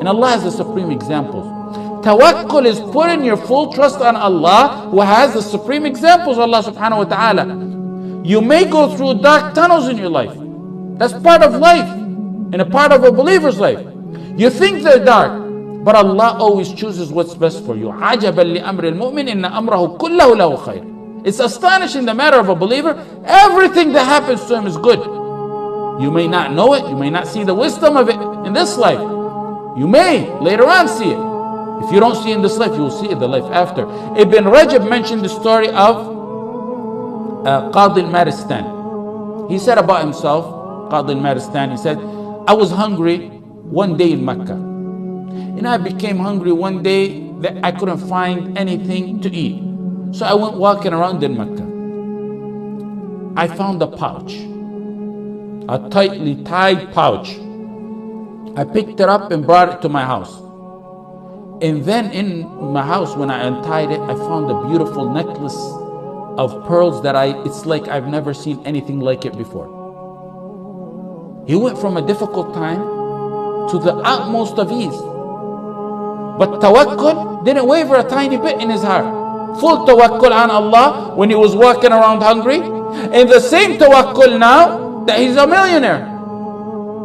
And Allah has the supreme examples. Tawakkul is putting your full trust on Allah, who has the supreme examples, Allah subhanahu wa ta'ala. You may go through dark tunnels in your life. That's part of life and a part of a believer's life. You think they're dark, but Allah always chooses what's best for you. عَجَبًا لِأَمْرِ الْمُؤْمِنِ إِنَّ أَمْرَهُ كُلَّهُ لَهُ خَيْرٌ. It's astonishing the matter of a believer. Everything that happens to him is good. You may not know it. You may not see the wisdom of it in this life. You may later on see it. If you don't see it in this life, you will see it in the life after. Ibn Rajab mentioned the story of Qadi al-Maristan. He said about himself, Qadi al-Maristan, he said, I was hungry one day in Mecca. And I became hungry one day that I couldn't find anything to eat. So I went walking around in Mecca. I found a pouch, a tightly tied pouch. I picked it up and brought it to my house. And then in my house, when I untied it, I found a beautiful necklace of pearls that it's like I've never seen anything like it before. He went from a difficult time to the utmost of ease. But tawakkul didn't waver a tiny bit in his heart. Full tawakkul on Allah when he was walking around hungry. And the same tawakkul now that he's a millionaire.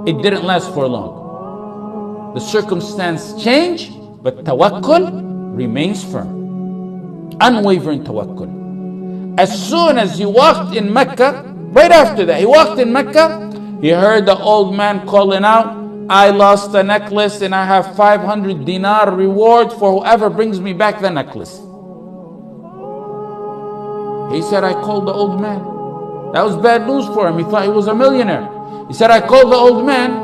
It didn't last for long. The circumstance changed, but tawakkul remains firm. Unwavering tawakkul. As soon as he walked in Mecca, right after that, he walked in Mecca, he heard the old man calling out, I lost the necklace and I have 500 dinar reward for whoever brings me back the necklace. He said, I called the old man. That was bad news for him. He thought he was a millionaire. He said, I called the old man.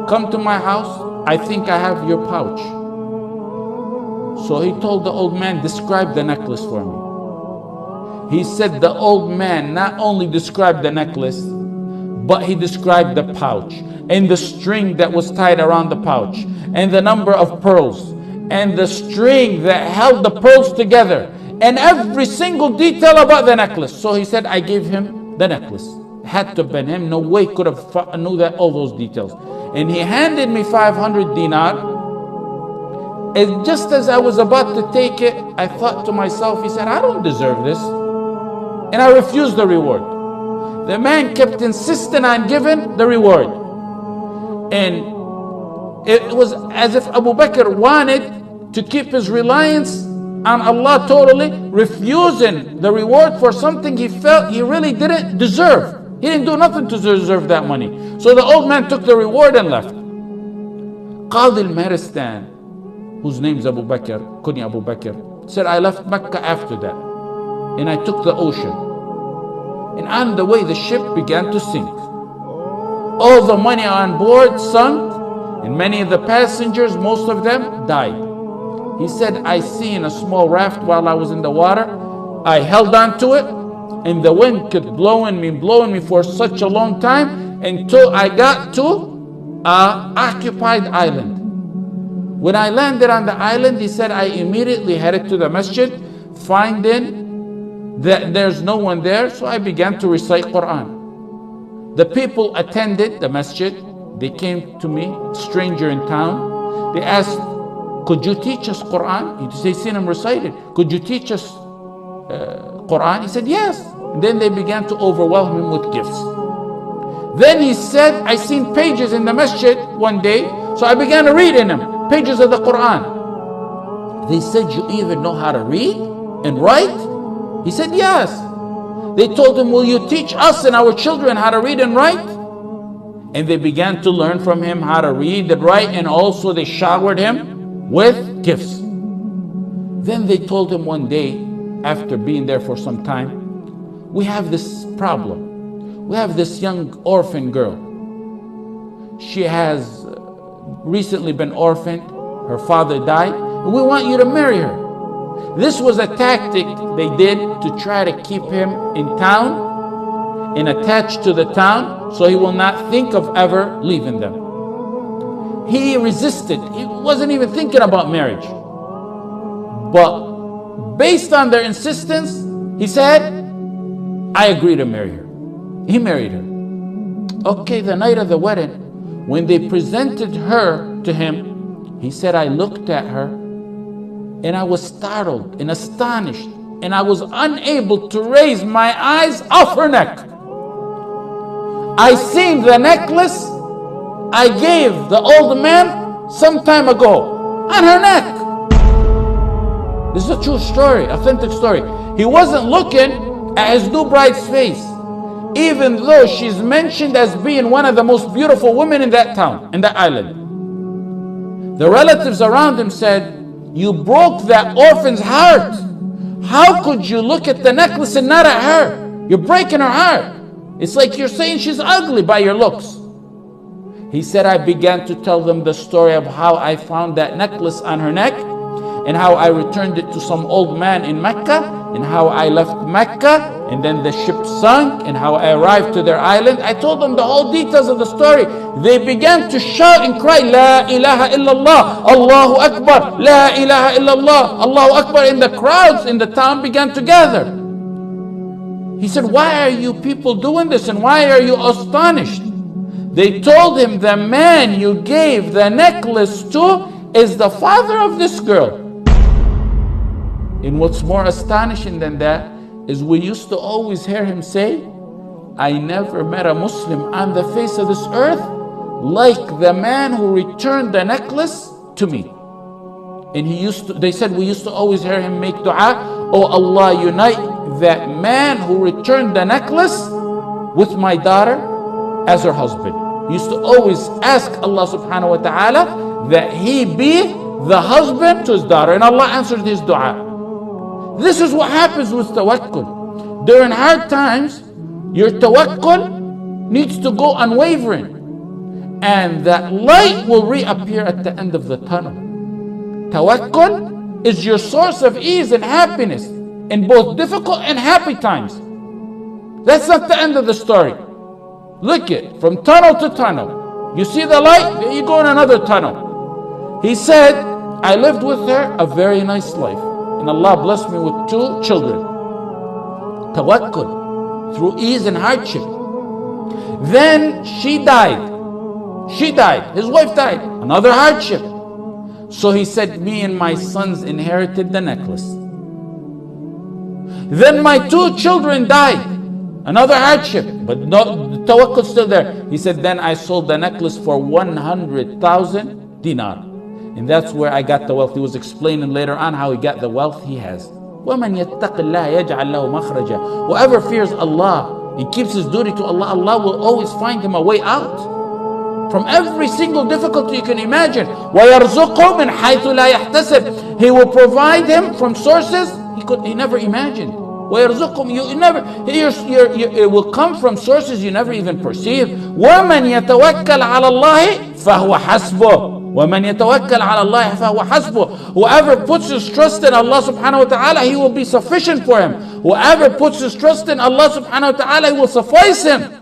Come to my house. I think I have your pouch. So he told the old man, describe the necklace for me. He said the old man not only described the necklace, but he described the pouch and the string that was tied around the pouch and the number of pearls and the string that held the pearls together and every single detail about the necklace. So he said, I gave him the necklace. Had to have been him. No way could have knew that all those details. And he handed me 500 dinar. And just as I was about to take it, I thought to myself, he said, I don't deserve this. And I refused the reward. The man kept insisting on giving the reward. And it was as if Abu Bakr wanted to keep his reliance on Allah totally, refusing the reward for something he felt he really didn't deserve. He didn't do nothing to deserve that money. So the old man took the reward and left. Qadi al-Maristan, whose name is Abu Bakr, Kunya Abu Bakr, said, I left Mecca after that. And I took the ocean. And on the way, the ship began to sink. All the money on board sunk, and many of the passengers, most of them, died. He said, I seen a small raft while I was in the water. I held on to it, and the wind kept blowing me for such a long time until I got to an occupied island. When I landed on the island, he said, I immediately headed to the masjid, finding that there's no one there, so I began to recite Quran. The people attended the masjid. They came to me, stranger in town. They asked, could you teach us Quran? They seen him recite it. Could you teach us Quran? He said, yes. And then they began to overwhelm him with gifts. Then he said, I seen pages in the masjid one day, so I began to read in them, pages of the Quran. They said, you even know how to read and write? He said, yes. They told him, will you teach us and our children how to read and write? And they began to learn from him how to read and write, and also they showered him with gifts. Then they told him one day, after being there for some time, we have this problem. We have this young orphan girl. She has recently been orphaned. Her father died, and we want you to marry her. This was a tactic they did to try to keep him in town and attached to the town so he will not think of ever leaving them. He resisted. He wasn't even thinking about marriage. But based on their insistence, he said, I agree to marry her. He married her. Okay, the night of the wedding, when they presented her to him, he said, I looked at her and I was startled and astonished, and I was unable to raise my eyes off her neck. I seen the necklace I gave the old man some time ago on her neck. This is a true story, authentic story. He wasn't looking at his new bride's face, even though she's mentioned as being one of the most beautiful women in that town, in that island. The relatives around him said, you broke that orphan's heart. How could you look at the necklace and not at her? You're breaking her heart. It's like you're saying she's ugly by your looks. He said, I began to tell them the story of how I found that necklace on her neck, and how I returned it to some old man in Mecca, and how I left Mecca, and then the ship sunk, and how I arrived to their island. I told them the whole details of the story. They began to shout and cry, La ilaha illallah, Allahu Akbar, La ilaha illallah, Allahu Akbar. And the crowds in the town began to gather. He said, why are you people doing this, and why are you astonished? They told him, the man you gave the necklace to is the father of this girl. And what's more astonishing than that is we used to always hear him say, I never met a Muslim on the face of this earth like the man who returned the necklace to me. And they said we used to always hear him make dua, oh Allah, unite that man who returned the necklace with my daughter as her husband. He used to always ask Allah subhanahu wa ta'ala that he be the husband to his daughter, and Allah answered his dua. This is what happens with tawakkul. During hard times, your tawakkul needs to go unwavering, and that light will reappear at the end of the tunnel. Tawakkul is your source of ease and happiness in both difficult and happy times. That's not the end of the story. Look it, from tunnel to tunnel. You see the light, then you go in another tunnel. He said, I lived with her a very nice life, and Allah blessed me with 2 children. Tawakkul, through ease and hardship. Then she died. His wife died. Another hardship. So he said, me and my sons inherited the necklace. Then my 2 children died. Another hardship, but no, the tawakkul still there. He said, then I sold the necklace for 100,000 dinar. And that's where I got the wealth. He was explaining later on how he got the wealth he has. وَمَنْ يَتَّقِ اللَّهَ يَجْعَلْ لَهُ مَخْرَجًا. Whoever fears Allah, he keeps his duty to Allah, Allah will always find him a way out from every single difficulty you can imagine. وَيَرْزُقْهُ مِنْ حَيْثُ لَا يَحْتَسِبْ. He will provide him from sources he never imagined. وَيَرْزُقْهُم, it will come from sources you never even perceive. وَمَنْ يَتَوَكَّلْ عَلَى اللَّهِ فَهُوَ حَسْبُهُ. وَمَنْ يَتَوَكَّلْ عَلَى اللَّهِ فَهُوَ حَسْبُهُ. Whoever puts his trust in Allah subhanahu wa ta'ala, he will be sufficient for him. Whoever puts his trust in Allah subhanahu wa ta'ala, he will suffice him.